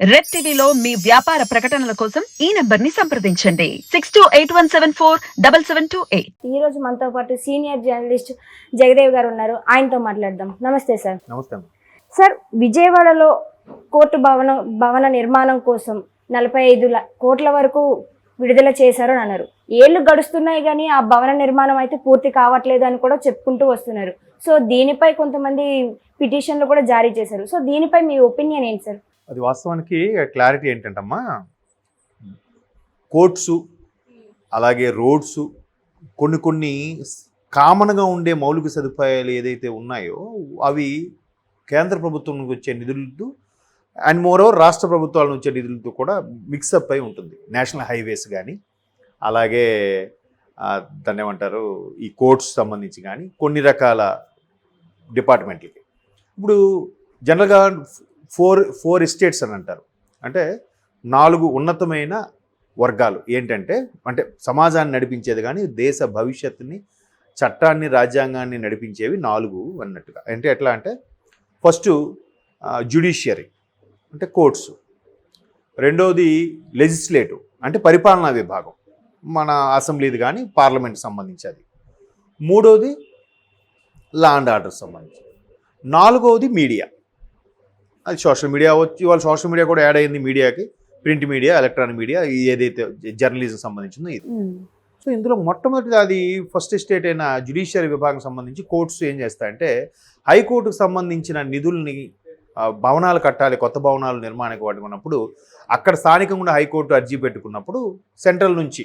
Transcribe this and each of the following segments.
Red టీవీలో మీ వ్యాపార ప్రకటనల కోసం ఈ నంబర్ ని సంప్రదించండి 6281747728. ఈ రోజు మనతో పాటు సీనియర్ జర్నలిస్ట్ జగదేవ్ గారు ఉన్నారు. ఆయనతో మాట్లాడదాం. నమస్తే సార్. నమస్తే. సార్, విజయవాడలో కోర్టు భవన నిర్మాణం కోసం 45 కోట్ల వరకు విడుదల చేశారు అని అన్నారు. ఏళ్ళు గడుస్తున్నాయి కానీ ఆ భవన నిర్మాణం అయితే పూర్తి కావట్లేదు అని కూడా చెప్పుకుంటూ వస్తున్నారు. సో దీనిపై కొంతమంది పిటిషన్లు కూడా జారీ చేశారు. సో దీనిపై మీ ఒపీనియన్ ఏంటి సార్? అది వాస్తవానికి క్లారిటీ ఏంటంటమ్మా, కోర్ట్సు అలాగే రోడ్సు కొన్ని కామన్గా ఉండే మౌలిక సదుపాయాలు ఏదైతే ఉన్నాయో అవి కేంద్ర ప్రభుత్వం నుంచి వచ్చే నిధులతో అండ్ మోరోవర్ రాష్ట్ర ప్రభుత్వాల నుంచి వచ్చే నిధులతో కూడా మిక్సప్ అయి ఉంటుంది. నేషనల్ హైవేస్ కానీ అలాగే దాన్ని ఏమంటారు ఈ కోర్ట్స్ సంబంధించి కానీ కొన్ని రకాల డిపార్ట్మెంట్లకి ఇప్పుడు జనరల్గా ఫోర్ ఎస్టేట్స్ అని అంటారు. అంటే 4 ఉన్నతమైన వర్గాలు ఏంటంటే సమాజాన్ని నడిపించేది కానీ దేశ భవిష్యత్తుని చట్టాన్ని రాజ్యాంగాన్ని నడిపించేవి 4 అన్నట్టుగా. అంటే ఎట్లా అంటే ఫస్ట్ జ్యుడిషియరీ అంటే కోర్ట్స్, రెండోది లెజిస్లేటివ్ అంటే పరిపాలనా విభాగం మన అసెంబ్లీది కానీ పార్లమెంట్కి సంబంధించి, మూడోది లా అండ్ ఆర్డర్ సంబంధించి, నాలుగవది మీడియా. అది సోషల్ మీడియా వచ్చి ఇవాళ సోషల్ మీడియా కూడా యాడ్ అయింది మీడియాకి, ప్రింట్ మీడియా, ఎలక్ట్రానిక్ మీడియా, ఏదైతే జర్నలిజం సంబంధించిందో ఇది. సో ఇందులో మొట్టమొదటిది అది ఫస్ట్ స్టేట్ అయిన జ్యుడిషియరీ విభాగం సంబంధించి కోర్ట్స్ ఏం చేస్తాయంటే హైకోర్టుకు సంబంధించిన నిధుల్ని భవనాలు కట్టాలి, కొత్త భవనాలు నిర్మాణానికి వాడుకున్నప్పుడు అక్కడ స్థానికంగా హైకోర్టు అర్జీ పెట్టుకున్నప్పుడు సెంట్రల్ నుంచి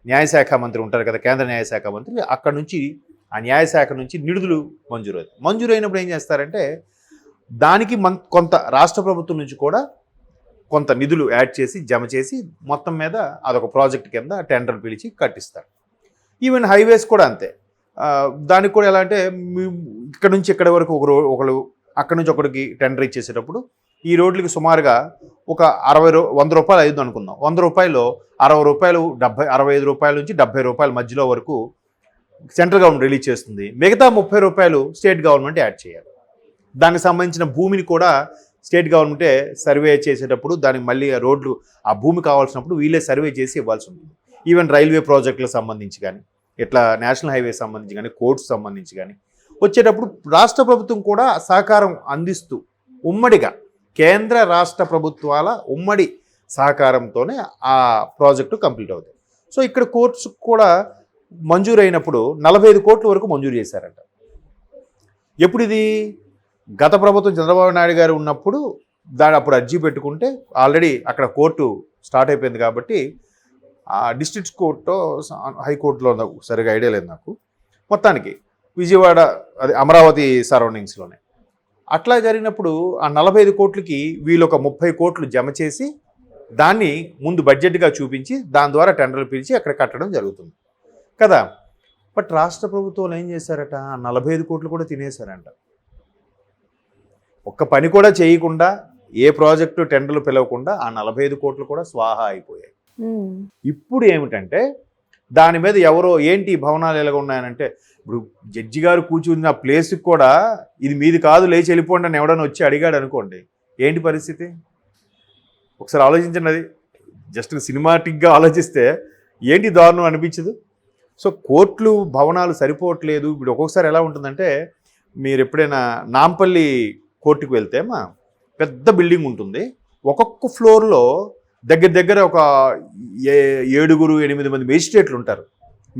న్యాయశాఖ మంత్రి ఉంటారు కదా, కేంద్ర న్యాయశాఖ మంత్రి, అక్కడ నుంచి ఆ న్యాయశాఖ నుంచి నిధులు మంజూరైనప్పుడు ఏం చేస్తారంటే దానికి కొంత రాష్ట్ర ప్రభుత్వం నుంచి కూడా కొంత నిధులు యాడ్ చేసి జమ చేసి మొత్తం మీద అదొక ప్రాజెక్ట్ కింద టెండర్ పిలిచి కట్టిస్తారు. ఈవెన్ హైవేస్ కూడా అంతే. దానికి కూడా ఎలా అంటే ఇక్కడ నుంచి ఇక్కడ వరకు ఒకరు అక్కడ నుంచి ఒకరికి టెండర్ ఇచ్చేసేటప్పుడు ఈ రోడ్లకి సుమారుగా ఒక 100 రూపాయలు అయ్యింది అనుకుందాం. 100 రూపాయలు 60 రూపాయలు 65 రూపాయల నుంచి 70 రూపాయల మధ్యలో వరకు సెంట్రల్ గవర్నమెంట్ రిలీజ్ చేస్తుంది. మిగతా 30 రూపాయలు స్టేట్ గవర్నమెంట్ యాడ్ చేయాలి. దానికి సంబంధించిన భూమిని కూడా స్టేట్ గవర్నమెంటే సర్వే చేసేటప్పుడు దానికి మళ్ళీ రోడ్లు ఆ భూమి కావాల్సినప్పుడు వీళ్ళే సర్వే చేసి ఇవ్వాల్సి ఉంటుంది. ఈవెన్ రైల్వే ప్రాజెక్టులకు సంబంధించి కానీ ఇట్లా నేషనల్ హైవే సంబంధించి కానీ కోర్ట్స్ సంబంధించి కానీ వచ్చేటప్పుడు రాష్ట్ర ప్రభుత్వం కూడా సహకారం అందిస్తూ ఉమ్మడిగా కేంద్ర రాష్ట్ర ప్రభుత్వాల ఉమ్మడి సహకారంతోనే ఆ ప్రాజెక్టు కంప్లీట్ అవుతుంది. సో ఇక్కడ కోర్ట్స్ కూడా మంజూరైనప్పుడు 45 కోట్ల వరకు మంజూరు చేశారంట. ఎప్పుడు ఇది? గత ప్రభుత్వం చంద్రబాబు నాయుడు గారు ఉన్నప్పుడు అప్పుడు అర్జీ పెట్టుకుంటే ఆల్రెడీ అక్కడ కోర్టు స్టార్ట్ అయిపోయింది కాబట్టి ఆ డిస్ట్రిక్ట్ కోర్టు హైకోర్టులో సరిగా ఐడియా లేదు నాకు. మొత్తానికి విజయవాడ అది అమరావతి సరౌండింగ్స్లోనే అట్లా జరిగినప్పుడు ఆ 45 కోట్లకి వీళ్ళు ఒక 30 కోట్లు జమ చేసి దాన్ని ముందు బడ్జెట్గా చూపించి దాని ద్వారా టెండర్లు పిలిచి అక్కడ కట్టడం జరుగుతుంది కదా. బట్ రాష్ట్ర ప్రభుత్వాలు ఏం చేశారట, 45 కోట్లు కూడా తినేశారంట. ఒక్క పని కూడా చేయకుండా ఏ ప్రాజెక్టు టెండర్లు పిలవకుండా ఆ 45 కోట్లు కూడా స్వాహా అయిపోయాయి. ఇప్పుడు ఏమిటంటే దాని మీద ఎవరో ఏంటి భవనాలు ఎలాగ ఉన్నాయనంటే ఇప్పుడు జడ్జి గారు కూర్చున్న ప్లేస్కి కూడా ఇది మీది కాదు లేచి వెళ్ళిపోండి అని ఎవడన్నా వచ్చి అడిగాడు అనుకోండి, ఏంటి పరిస్థితి? ఒకసారి ఆలోచించండి. అది జస్ట్ సినిమాటిక్గా ఆలోచిస్తే ఏంటి దారుణం అనిపించదు? సో కోర్టులు భవనాలు సరిపోవట్లేదు. ఇప్పుడు ఒక్కొక్కసారి ఎలా ఉంటుందంటే మీరు ఎప్పుడైనా నాంపల్లి కోర్టుకు వెళ్తే పెద్ద బిల్డింగ్ ఉంటుంది. ఒక్కొక్క ఫ్లోర్లో దగ్గర ఒక 7-8 మంది మేజిస్ట్రేట్లు ఉంటారు.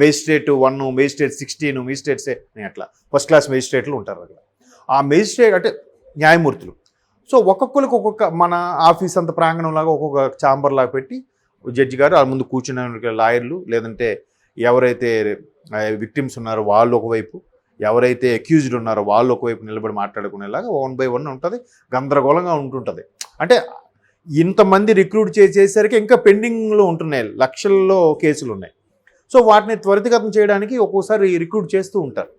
మేజిస్ట్రేట్ 1, మేజిస్ట్రేట్ 16, మేజిస్ట్రేట్సే అట్లా ఫస్ట్ క్లాస్ మేజిస్ట్రేట్లు ఉంటారు అట్లా. ఆ మేజిస్ట్రేట్ అంటే న్యాయమూర్తులు. సో ఒక్కొక్కరికి ఒక్కొక్క మన ఆఫీస్ అంత ప్రాంగణంలాగా ఒక్కొక్క ఛాంబర్ లాగా పెట్టి జడ్జి గారు ఆ ముందు కూర్చున్న లాయర్లు లేదంటే ఎవరైతే విక్టిమ్స్ ఉన్నారో వాళ్ళు ఒకవైపు, ఎవరైతే అక్యూజ్డ్ ఉన్నారో వాళ్ళు ఒకవైపు నిలబడి మాట్లాడుకునేలాగా 1 by 1 ఉంటుంది. గందరగోళంగా ఉంటుంటుంది. అంటే ఇంతమంది రిక్రూట్ చేసేసరికి ఇంకా పెండింగ్లో ఉంటున్నాయి, లక్షల్లో కేసులు ఉన్నాయి. సో వాటిని త్వరితగతం చేయడానికి ఒక్కోసారి రిక్రూట్ చేస్తూ ఉంటారు.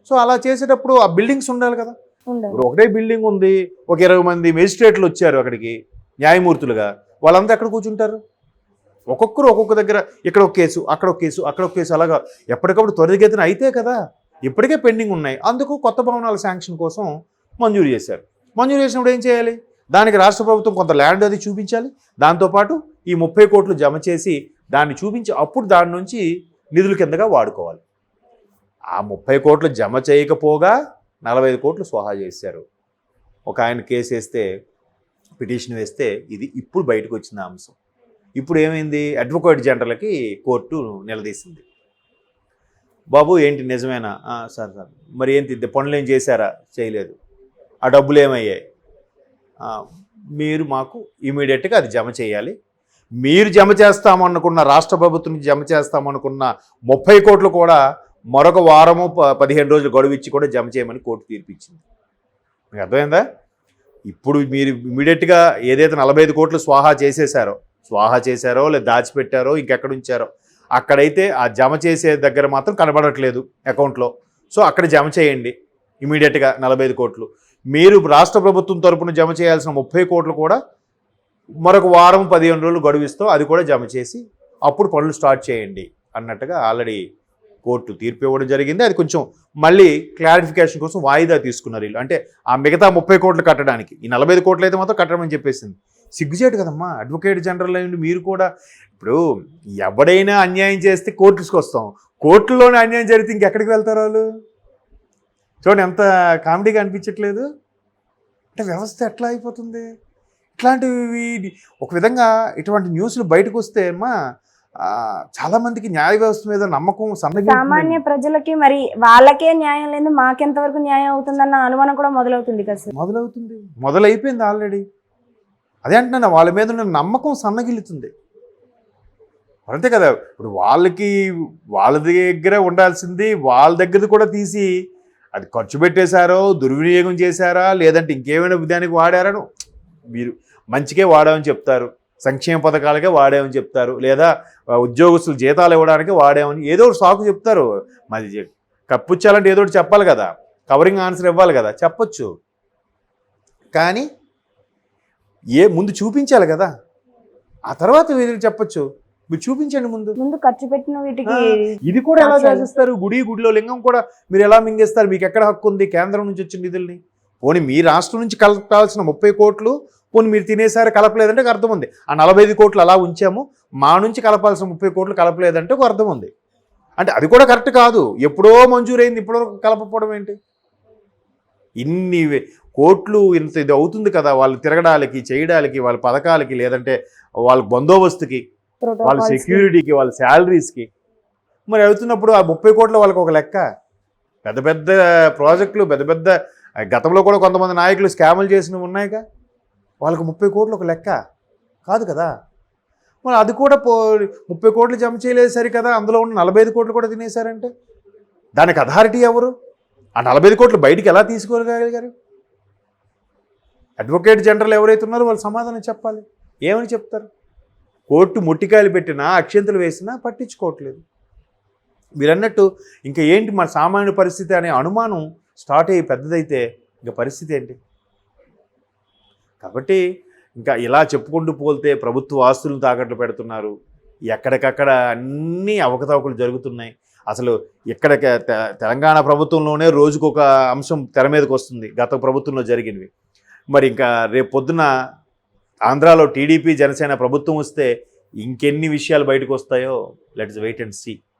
సో అలా చేసేటప్పుడు ఆ బిల్డింగ్స్ ఉండాలి కదా. ఇప్పుడు ఒకటే బిల్డింగ్ ఉంది, ఒక 20 మంది మేజిస్ట్రేట్లు వచ్చారు అక్కడికి న్యాయమూర్తులుగా, వాళ్ళంతా ఎక్కడ కూర్చుంటారు? ఒక్కొక్కరు ఒక్కొక్క దగ్గర ఇక్కడ ఒక కేసు, అక్కడ ఒక కేసు, అక్కడ ఒక కేసు, అలాగా ఎప్పటికప్పుడు త్వరితగతిన అయితే కదా. ఇప్పటికే పెండింగ్ ఉన్నాయి. అందుకు కొత్త భవనాల శాంక్షన్ కోసం మంజూరు చేశారు. మంజూరు చేసినప్పుడు ఏం చేయాలి? దానికి రాష్ట్ర ప్రభుత్వం కొంత ల్యాండ్ అది చూపించాలి. దాంతోపాటు ఈ 30 కోట్లు జమ చేసి దాన్ని చూపించి అప్పుడు దాని నుంచి నిధుల కిందగా వాడుకోవాలి. ఆ 30 కోట్లు జమ చేయకపోగా 45 కోట్లు స్వాహా చేశారు. ఒక ఆయన కేసు వేస్తే, పిటిషన్ వేస్తే, ఇది ఇప్పుడు బయటకు వచ్చిన అంశం. ఇప్పుడు ఏమైంది, అడ్వకేట్ జనరల్కి కోర్టు నిలదీసింది. బాబు ఏంటి నిజమేనా? సార్ మరి ఏంటి పనులు ఏం చేశారా? చేయలేదు. ఆ డబ్బులు ఏమయ్యాయి? మీరు మాకు ఇమీడియట్గా అది జమ చేయాలి. మీరు జమ చేస్తామనుకున్న, రాష్ట్ర ప్రభుత్వం జమ చేస్తామనుకున్న 30 కోట్లు కూడా మరొక వారము 15 రోజులు గడువు ఇచ్చి కూడా జమ చేయమని కోర్టు తీర్పిచ్చింది. మీకు అర్థమైందా? ఇప్పుడు మీరు ఇమీడియట్గా ఏదైతే 45 కోట్లు స్వాహా చేశారో లేదా దాచిపెట్టారో ఇంకెక్కడ ఉంచారో అక్కడైతే ఆ జమ చేసే దగ్గర మాత్రం కనబడట్లేదు అకౌంట్లో. సో అక్కడ జమ చేయండి ఇమీడియట్గా 45 కోట్లు. మీరు రాష్ట్ర ప్రభుత్వం తరపున జమ చేయాల్సిన 30 కోట్లు కూడా మరొక వారం 15 రోజులు గడువిస్తూ అది కూడా జమ చేసి అప్పుడు పనులు స్టార్ట్ చేయండి అన్నట్టుగా ఆల్రెడీ కోర్టు తీర్పు ఇవ్వడం జరిగింది. అది కొంచెం మళ్ళీ క్లారిఫికేషన్ కోసం వాయిదా తీసుకున్నారు వీళ్ళు. అంటే ఆ మిగతా 30 కోట్లు కట్టడానికి, ఈ 45 కోట్లు అయితే మాత్రం కట్టమని చెప్పేసింది. సిగ్గుచేటు కదమ్మా అడ్వకేట్ జనరల్ అయ్యండి మీరు కూడా. ఇప్పుడు ఎవడైనా అన్యాయం చేస్తే కోర్టుకి వస్తాం, కోర్టులోనే అన్యాయం జరిగితే ఇంకెక్కడికి వెళ్తారు వాళ్ళు? చూడండి ఎంత కామెడీగా అనిపించట్లేదు. అంటే వ్యవస్థ ఎట్లా అయిపోతుంది? ఇట్లాంటివి ఒక విధంగా ఇటువంటి న్యూస్లు బయటకు వస్తే అమ్మా చాలామందికి న్యాయ వ్యవస్థ మీద నమ్మకం సామాన్య ప్రజలకి మరి వాళ్ళకే న్యాయం లేదు, మాకెంతవరకు న్యాయం అవుతుందన్న అనుమానం కూడా మొదలవుతుంది కదా సార్. మొదలైపోయింది ఆల్రెడీ. అదే అంటున్నాను, వాళ్ళ మీద ఉన్న నమ్మకం సన్నగిల్లుతుంది. అంతే కదా, ఇప్పుడు వాళ్ళ దగ్గర ఉండాల్సింది వాళ్ళ దగ్గర కూడా తీసి అది ఖర్చు పెట్టేశారో, దుర్వినియోగం చేశారా, లేదంటే ఇంకేమైనా దానికి వాడారనో. మీరు మంచికే వాడామని చెప్తారు, సంక్షేమ పథకాలకే వాడామని చెప్తారు, లేదా ఉద్యోగస్తులు జీతాలు ఇవ్వడానికి వాడామని ఏదో ఒకటి సాకు చెప్తారు. మరి కప్పుచ్చాలంటే ఏదో ఒకటి చెప్పాలి కదా, కవరింగ్ ఆన్సర్ ఇవ్వాలి కదా, చెప్పొచ్చు. కానీ ముందు చూపించాలి కదా, ఆ తర్వాత మీరు చెప్పొచ్చు. మీరు చూపించండి ముందు ఖర్చు పెట్టిన వీటికి. ఇది కూడా ఎలా చేసేస్తారు? గుడిలో లింగం కూడా మీరు ఎలా మింగేస్తారు? మీకు ఎక్కడ హక్కు ఉంది కేంద్రం నుంచి వచ్చిన నిధుల్ని? పోనీ మీ రాష్ట్రం నుంచి కలపాల్సిన 30 కోట్లు పోనీ మీరు తినేసారి కలపలేదంటే ఒక అర్థం ఉంది. ఆ 45 కోట్లు అలా ఉంచాము, మా నుంచి కలపాల్సిన 30 కోట్లు కలపలేదంటే ఒక అర్థం ఉంది. అంటే అది కూడా కరెక్ట్ కాదు. ఎప్పుడో మంజూరైంది, ఎప్పుడో కలపకపోవడం ఏంటి? ఇన్ని కోట్లు ఇంత ఇది అవుతుంది కదా వాళ్ళు తిరగడానికి, చేయడానికి, వాళ్ళ పథకాలకి, లేదంటే వాళ్ళ బందోబస్తుకి, వాళ్ళ సెక్యూరిటీకి, వాళ్ళ శాలరీస్కి. మరి అవుతున్నప్పుడు ఆ 30 కోట్ల వాళ్ళకి ఒక లెక్క. పెద్ద పెద్ద ప్రాజెక్టులు, పెద్ద గతంలో కూడా కొంతమంది నాయకులు స్కాములు చేసినవి ఉన్నాయిగా, వాళ్ళకి 30 కోట్లు ఒక లెక్క కాదు కదా. మరి అది కూడా 30 కోట్లు జమ చేయలేదు సరి కదా, అందులో ఉన్న 45 కోట్లు కూడా తినేశారంటే దానికి అథారిటీ ఎవరు? ఆ 45 కోట్లు బయటికి ఎలా తీసుకోగలిగారు? అడ్వకేట్ జనరల్ ఎవరైతే ఉన్నారో వాళ్ళు సమాధానం చెప్పాలి. ఏమని చెప్తారు? కోర్టు ముట్టికాయలు పెట్టినా, అక్షంతలు వేసినా పట్టించుకోవట్లేదు. మీరన్నట్టు ఇంకా ఏంటి మన సామాన్య పరిస్థితి అనే అనుమానం స్టార్ట్ అయ్యి పెద్దదైతే ఇంకా పరిస్థితి ఏంటి? కాబట్టి ఇంకా ఇలా చెప్పుకుంటూ పోతే ప్రభుత్వ ఆస్తులను తాకట్లు పెడుతున్నారు, ఎక్కడికక్కడ అన్నీ అవకతవకలు జరుగుతున్నాయి. అసలు ఇక్కడ తెలంగాణ ప్రభుత్వంలోనే రోజుకొక అంశం తెర మీదకి వస్తుంది గత ప్రభుత్వంలో జరిగినవి. మరి ఇంకా రేపు పొద్దున ఆంధ్రాలో టీడీపీ జనసేన ప్రభుత్వం వస్తే ఇంకెన్ని విషయాలు బయటకు వస్తాయో లెట్స్ వెయిట్ అండ్ సీ.